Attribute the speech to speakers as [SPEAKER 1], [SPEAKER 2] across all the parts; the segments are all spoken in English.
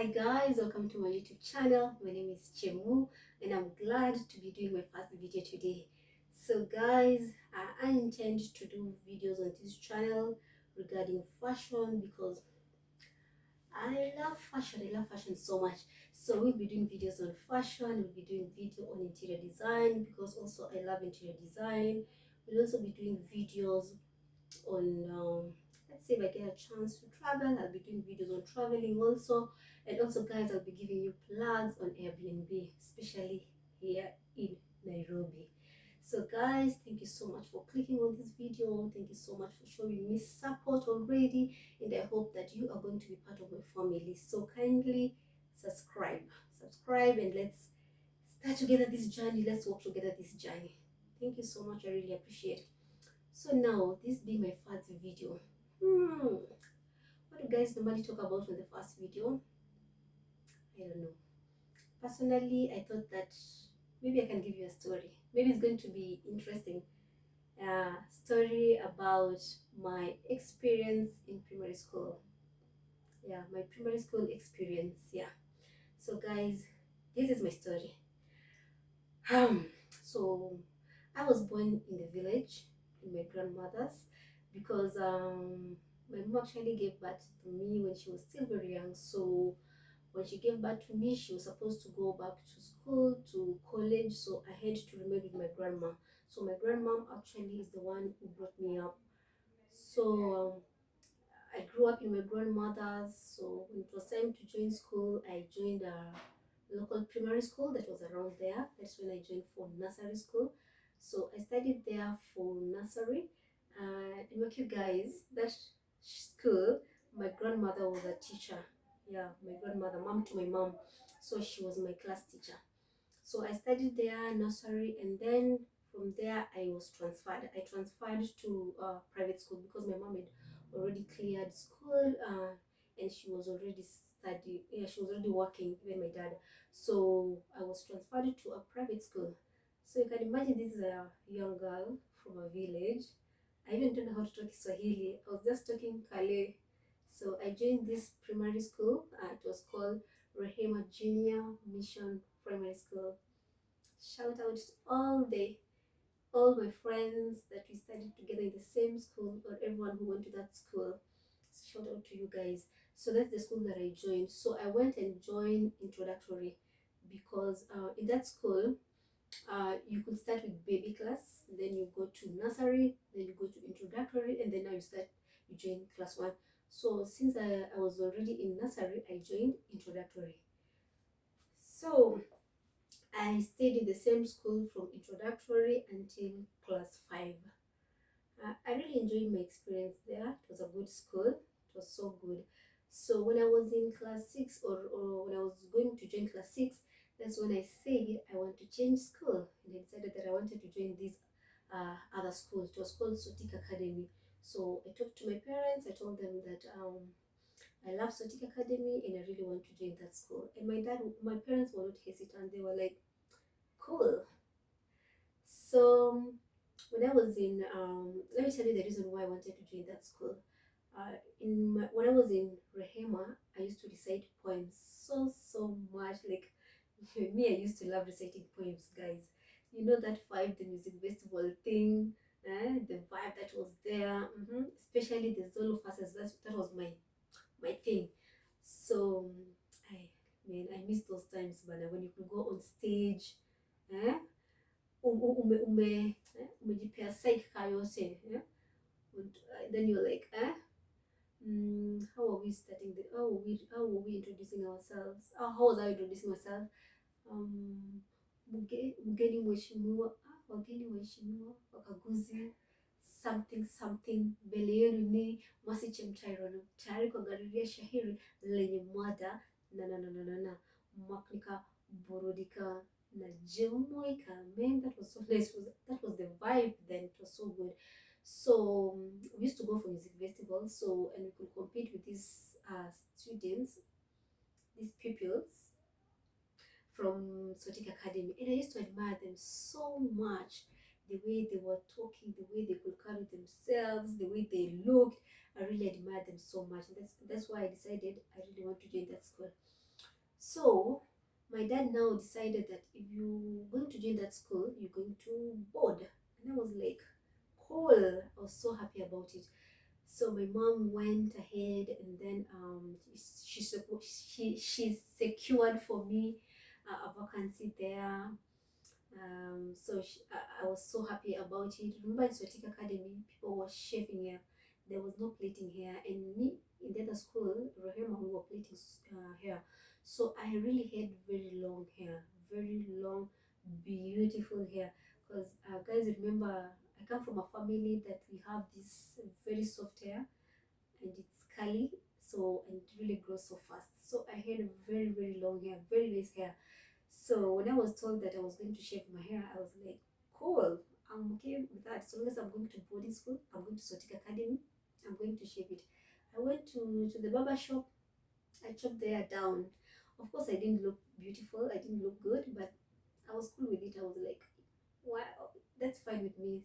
[SPEAKER 1] Hi guys, welcome to my YouTube channel. My name is Chemu and I'm glad to be doing my first video today. So guys, I intend to do videos on this channel regarding fashion because I love fashion so much. So we'll be doing videos on fashion, we'll be doing video on interior design because also I love interior design. We'll also be doing videos on let's say if I get a chance to travel, I'll be doing videos on traveling also. And also guys, I'll be giving you plugs on Airbnb, especially here in Nairobi. So guys, thank you so much for clicking on this video. Thank you so much for showing me support already, and I hope that you are going to be part of my family. So kindly subscribe and let's start together this journey. Let's walk together this journey. Thank you so much, I really appreciate it. So now, this being my first video, what do guys normally talk about on the first video? I don't know. Personally, I thought that maybe I can give you a story. Maybe it's going to be interesting. Story about my experience in primary school. Yeah, my primary school experience. Yeah. So guys, this is my story. Um, so I was born in the village in my grandmother's because my mom actually gave birth to me when she was still very young. So when she gave birth to me, she was supposed to go back to school, to college. So I had to remain with my grandma. So my grandmom actually is the one who brought me up. So I grew up in my grandmother's. So when it was time to join school, I joined a local primary school that was around there. That's when I joined for nursery school. So I studied there for nursery. And look, you guys, that school, my grandmother was a teacher. Yeah, my grandmother, mom to my mom. So she was my class teacher. So I studied there nursery, and then from there I was transferred. I transferred to private school because my mom had already cleared school, and she was already studying. Yeah, she was already working. Even my dad. So I was transferred to a private school. So you can imagine this is a young girl from a village. I even don't know how to talk Swahili. I was just talking Kale. So I joined this primary school. It was called Rehema Junior Mission Primary School. Shout out to all my friends that we studied together in the same school, or everyone who went to that school. Shout out to you guys. So that's the school that I joined. So I went and joined introductory because in that school you could start with baby class, then you go to nursery, then you go to introductory, and then now you join class one. So since I was already in nursery, I joined introductory. So I stayed in the same school from introductory until class 5. I really enjoyed my experience there. It was a good school. It was so good. So when I was in class 6, or when I was going to join class 6, that's when I said I want to change school. And I decided that I wanted to join this other school. It was called Sotik Academy. So I talked to my parents. I told them that I love Sotik Academy and I really want to join that school. And my parents were not hesitant. They were like, cool. So when I was in, let me tell you the reason why I wanted to join that school. When I was in Rehema, I used to recite poems so much. Like me, I used to love reciting poems, guys. You know that vibe, the music festival thing, the vibe that was there, especially the Zulu verses. That was my thing. So I I miss those times, but when you could go on stage, eh? Umejipea psyche yote, and then you're like, how are we starting the how are we introducing ourselves? How was I introducing myself? um Mgeni mheshimiwa, wageni waheshimiwa, wakaguzi, something, mbele yenu ni Masiche Mtairona, tayari kuangalilia shahiri lenye mada na maknika burudika na jumuika. Man, that was so nice. That was the vibe then. It was so good. So we used to go for music festivals, so and we could compete with these students, these pupils from Sotik Academy, and I used to admire them so much. The way they were talking, the way they could carry themselves, the way they looked, I really admired them so much. And that's why I decided I really want to join that school. So my dad now decided that if you're going to join that school, you're going to board. And I was like, cool. I was so happy about it. So my mom went ahead and then she secured for me a vacancy there. I was so happy about it. Remember in Swatik Academy, people were shaving hair. There was no plaiting hair, and me in the other school, Rahima, we were plaiting hair. So I really had very long hair, very long, beautiful hair. Because guys, remember, I come from a family that we have this very soft hair and it's curly, so and it really grows so fast. So I had very very long hair, very nice hair. So when I was told that I was going to shave my hair, I was like, cool, I'm okay with that. So long as I'm going to boarding school, I'm going to Sotik Academy, I'm going to shave it. I went to the barber shop, I chopped the hair down. Of course, I didn't look beautiful, I didn't look good, but I was cool with it. I was like, wow, that's fine with me.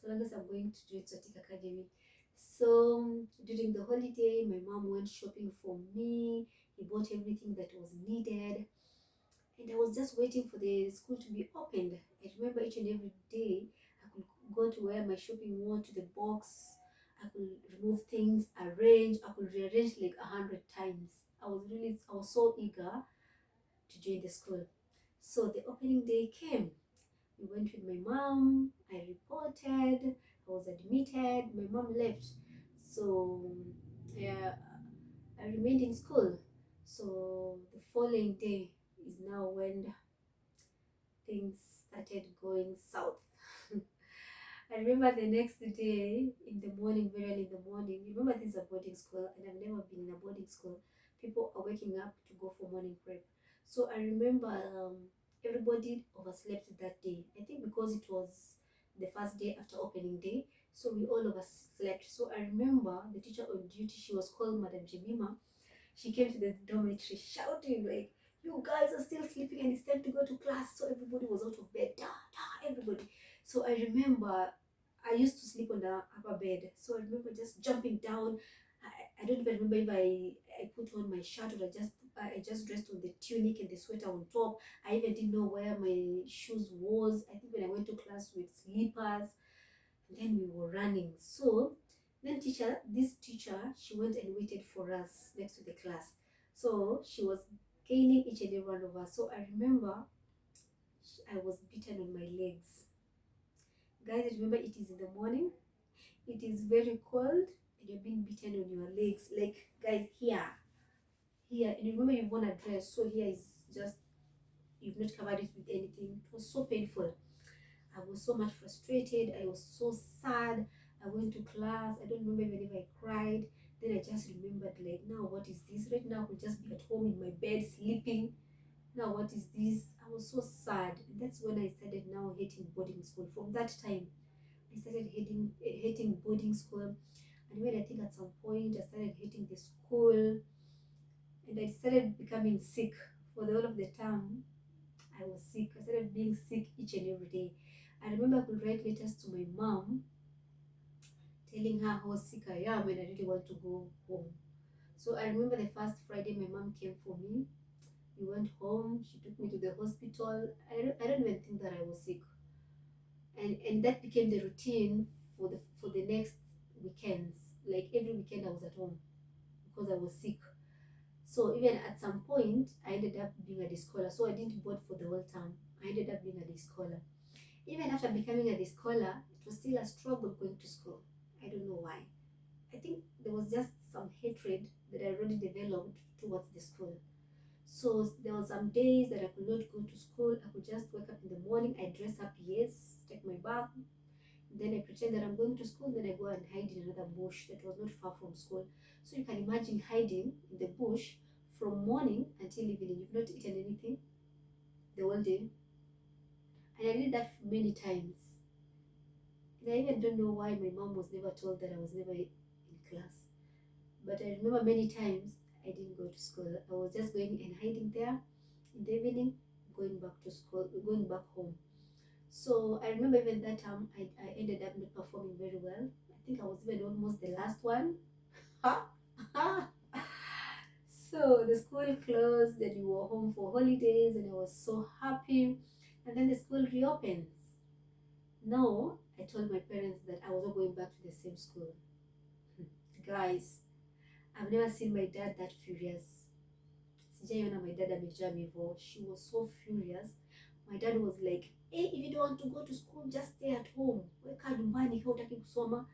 [SPEAKER 1] So long as I'm going to do it Sotik Academy. So during the holiday, my mom went shopping for me. He bought everything that was needed, and I was just waiting for the school to be opened. I remember each and every day I could go to where my shopping wall to the box. I could remove things, arrange. I could rearrange like 100 times. I was so eager to join the school. So the opening day came. We went with my mom. I reported. I was admitted. My mom left. So yeah, I remained in school. So the following day is now when things started going south. I remember the next day in the morning, very early in the morning. Remember, this is a boarding school, and I've never been in a boarding school. People are waking up to go for morning prep. So I remember everybody overslept that day. I think because it was the first day after opening day, so we all overslept. So I remember the teacher on duty, she was called Madam Jemima. She came to the dormitory shouting like, "You guys are still sleeping and it's time to go to class." So everybody was out of bed. Da, da, everybody. So I remember I used to sleep on the upper bed. So I remember just jumping down. I don't even remember if I put on my shirt or I just dressed on the tunic and the sweater on top. I even didn't know where my shoes was. I think when I went to class with slippers, then we were running. So then this teacher, she went and waited for us next to the class. So she was gaining each and every one of us. So I remember I was beaten on my legs. Guys, remember it is in the morning. It is very cold and you're being beaten on your legs. Like guys, here. And remember you've worn a dress. So here is just, you've not covered it with anything. It was so painful. I was so much frustrated. I was so sad. I went to class. I don't remember even if I cried. Then I just remembered, like, now what is this? Right now, I could just be at home in my bed sleeping. Now, what is this? I was so sad. And that's when I started now hating boarding school. From that time, I started hating boarding school. And when I think at some point, I started hating the school. And I started becoming sick for the whole of the term. I was sick. I started being sick each and every day. I remember I could write letters to my mom telling her how sick I am and I really want to go home. So I remember the first Friday my mom came for me. We went home. She took me to the hospital. I don't even think that I was sick. And that became the routine for the next weekends. Like every weekend I was at home because I was sick. So even at some point I ended up being a day scholar. So I didn't board for the whole term. I ended up being a day scholar. Even after becoming a day scholar, it was still a struggle going to school. I don't know why. I think there was just some hatred that I already developed towards the school. So there were some days that I could not go to school. I could just wake up in the morning, I dress up, yes, take my bath, then I pretend that I'm going to school, then I go and hide in another bush that was not far from school. So you can imagine hiding in the bush from morning until evening. You've not eaten anything the whole day. And I did that many times. And I even don't know why my mom was never told that I was never in class. But I remember many times I didn't go to school. I was just going and hiding there in the evening, going back to school, going back home. So I remember even that time I ended up not performing very well. I think I was even almost the last one. So So the school closed, then we were home for holidays, and I was so happy. And then the school reopens. Now, I told my parents that I was not going back to the same school. Guys, I've never seen my dad that furious. Sijaiona my dad amejaa hivyo. She was so furious. My dad was like, hey, if you don't want to go to school, just stay at home. Weka nyumbani kama hutaki kusoma.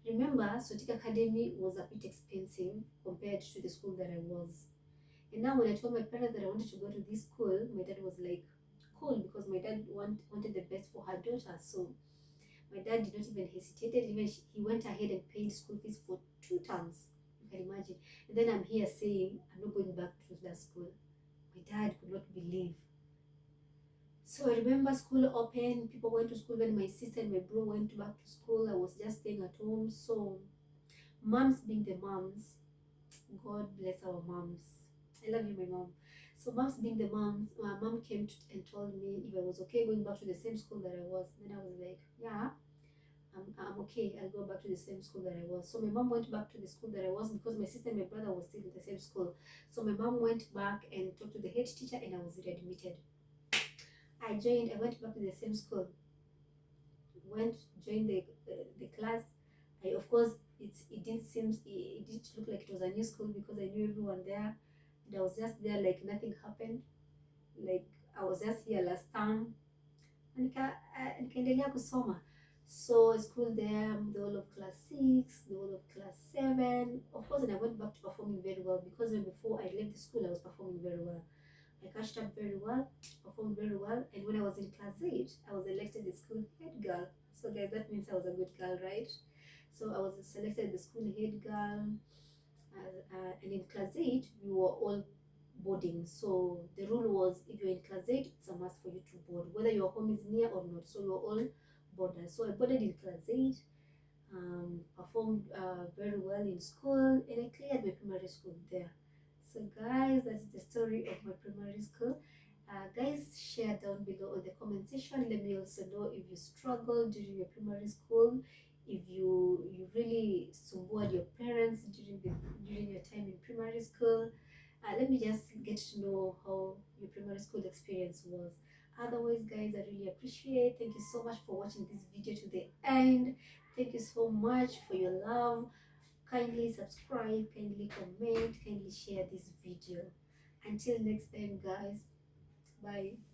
[SPEAKER 1] Remember, Sotik Academy was a bit expensive compared to the school that I was. And now when I told my parents that I wanted to go to this school, my dad was like, cool, because my dad wanted the best for her daughter. So my dad did not even hesitate. Even he went ahead and paid school fees for 2 terms. You can imagine. And then I'm here saying I'm not going back to that school. My dad could not believe. So I remember school opened, people went to school, when my sister and my bro went back to school. I was just staying at home. So moms being the moms, God bless our moms. I love you, my mom. So moms being the moms, my mom came and told me if I was okay going back to the same school that I was. Then I was like, yeah, I'm okay. I'll go back to the same school that I was. So my mom went back to the school that I was because my sister and my brother was still in the same school. So my mom went back and talked to the head teacher, and I was readmitted. I went back to the same school, joined the class. Of course, it didn't look like it was a new school because I knew everyone there. And I was just there like nothing happened. Like I was just here last term. And nikaendelea kusoma. So school there, the whole of class 6, the whole of class 7. Of course, and I went back to performing very well because when before I left the school, I was performing very well. I catched up very well, performed very well, and when I was in class 8, I was elected the school head girl. So guys, that means I was a good girl, right? So I was selected the school head girl, and in class 8, we were all boarding. So the rule was if you're in class 8, it's a must for you to board, whether your home is near or not. So we were all boarders. So I boarded in class 8, performed very well in school, and I cleared my primary school there. So guys, that's the story of my primary school. Guys, share down below on the comment section. Let me also know if you struggled during your primary school, if you really sumbued your parents during your time in primary school. Let me just get to know how your primary school experience was. Otherwise, guys, I really appreciate. Thank you so much for watching this video to the end. Thank you so much for your love. Kindly subscribe, kindly comment, kindly share this video. Until next time, guys. Bye.